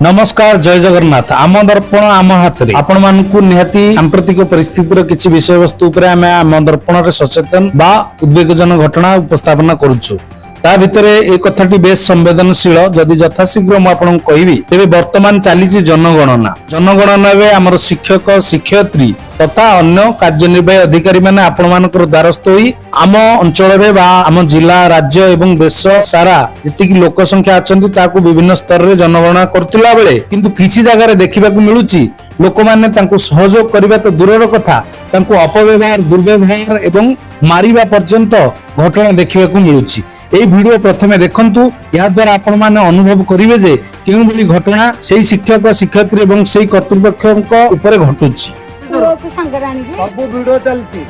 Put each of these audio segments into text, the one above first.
नमस्कार जय जगन्नाथ आम दर्पण आम हाथ में आपण मानकु निहाती सांप्रतिक परिस्थितिर किछि विषय वस्तु उपरे आम दर्पण रे सचेतन बा उद्वेगजनक घटना उपस्थापना करूछु। ता भितरे ए कथाटी बेस संवेदनशील जदि यथाशीघ्र मु आपन कहबी तेबे वर्तमान चलीछि जनगणना रे हमर शिक्षक शिक्षयित्री तथा अन्य कार्यनिर्वाही अधिकारी माने आपण मानकर द्वारस्थ होई आम अंचल रे बा आम जिला राज्य एवं देश सारा जतिकि लोक संख्या अछंती ताकू विभिन्न स्तर रे जनगणना करतिला बेले किंतु किछि जगह रे देखिबाकू मिलुछि लोक माने तांकू सहयोग करिबा तो दूरर कथा तांकू अपव्यवहार दुर्व्यवहार एवं मारिबा पर्यंत घटना देखिबाकू मिलुछि। एई वीडियो प्रथमे देखंतु या द्वारा आपण माने अनुभव करिवे जे केउ भली घटना सेही शिक्षक शिक्षयित्री एवं सेही कर्तृपक्षक ऊपर घटुछि। सब वीडियो चलती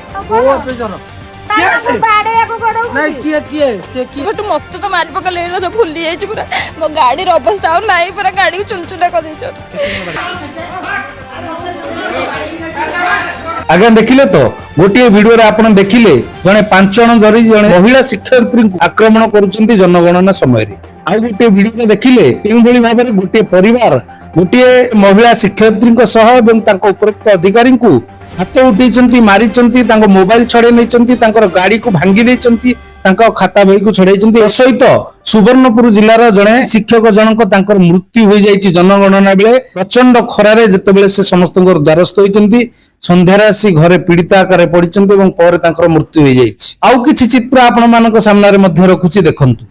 मत तो मार पकड़े भूल जाइए पूरा मो गाड़ी अवस्था नाई पूरा गाड़ी चुलचुला कर आगे देखिले तो गोटे वीडियो रे आपण देखिले जने 5 जण धरी जने महिला शिक्षयित्री आक्रमण करूछंती जनगणना समय रे। आ गोटे वीडियो देखिले केउ भली भाबरे गोटे परिवार गोटे महिला शिक्षयित्री सह एवं तांको उपयुक्त अधिकारी को हाथ उठैछंती मारिछंती तांको मोबाइल छडे नैछंती तांकर गाड़ी को भांगी देछंती तांको खाता बही को छडैछंती। सहित सुवर्णपुर जिल्लार जने शिक्षक जनक तांकर मृत्यु होई जाईछि जनगणना बेले प्रचंड खरारे जेतेबेले से समस्तଙ୍କର द्वारस्थ होइछंती संध्यारे आसी घरे पीड़ित आकार पड़िछंती एवं पर तांकर मृत्यु होई जाईछि। आउ किछि चित्र आपण मानक सामने मध्ये रखुछि देखंतु।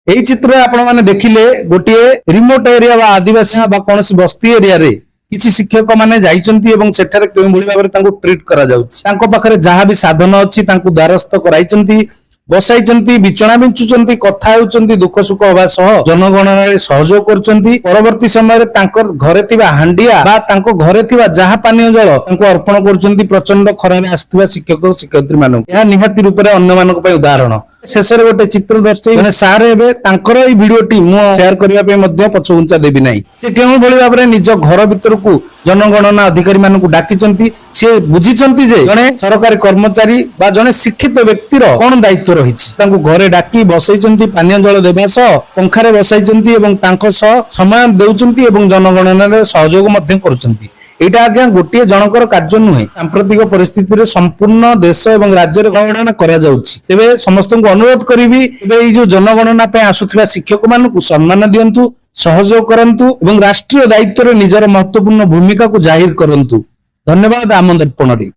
एई चित्र आपण माने देखिले गोटे रिमोट एरिया बा आदिवासी बा कोनसी बस्ती एरिया रे किछि शिक्षक माने जाइचंती एवं सेठारे केउ भली भाबरे तांको ट्रीट करा जाउछि। तांको पाखरे जहा भी साधन अछि तांको द्वारस्थ कराइचंती बसाइचंती बिचणा बिंचुचंती कथा हेउचंती दुख सुख होबा सह जनगणना रे सहयोग करचंती। परवर्ती समय रे तांकर घरे थिबा हांडिया बा तांको घरे थिबा जहा पानीय जल तांको अर्पण करचंती प्रचंड खरारे आस्थिबा शिक्षक शिक्षयित्री मानक। या निहाती रूप रे अन्य मानक पय उदाहरण शेषरे गोटे चित्र दर्शय माने सार एबे तांकर ई वीडियोटी मु शेयर करिया पे मध्ये पछउंचा देबी नाही। से केउ भली भाबरे निज घर भीतर को जनगणना अधिकारी मानक डाकिचंती से बुझिचंती जे जने सरकारी कर्मचारी बा जने शिक्षित व्यक्तिर कोन दायित्व रहिछि तांको घरे डाकी बसैचंती पानीय जल देबा सह पंखारे बसैचंती एवं तांको सह समय देउचंती एवं जनगणना रे सहयोग मध्ये करूचंती। एटा आज्ञा गोटे जनकर कार्य नुहे सांप्रतिक परिस्थिति रे संपूर्ण देश एवं राज्य रे गणना करा जाउछि। तेबे समस्त को अनुरोध करिवि एबे ई जो जनगणना पे आसुथिबा शिक्षक मानकु सम्मान दियंतु सहयोग करंतु एवं राष्ट्रीय दायित्व रे निजर महत्वपूर्ण भूमिका को जाहिर करंतु। धन्यवाद आम दर्पण रे।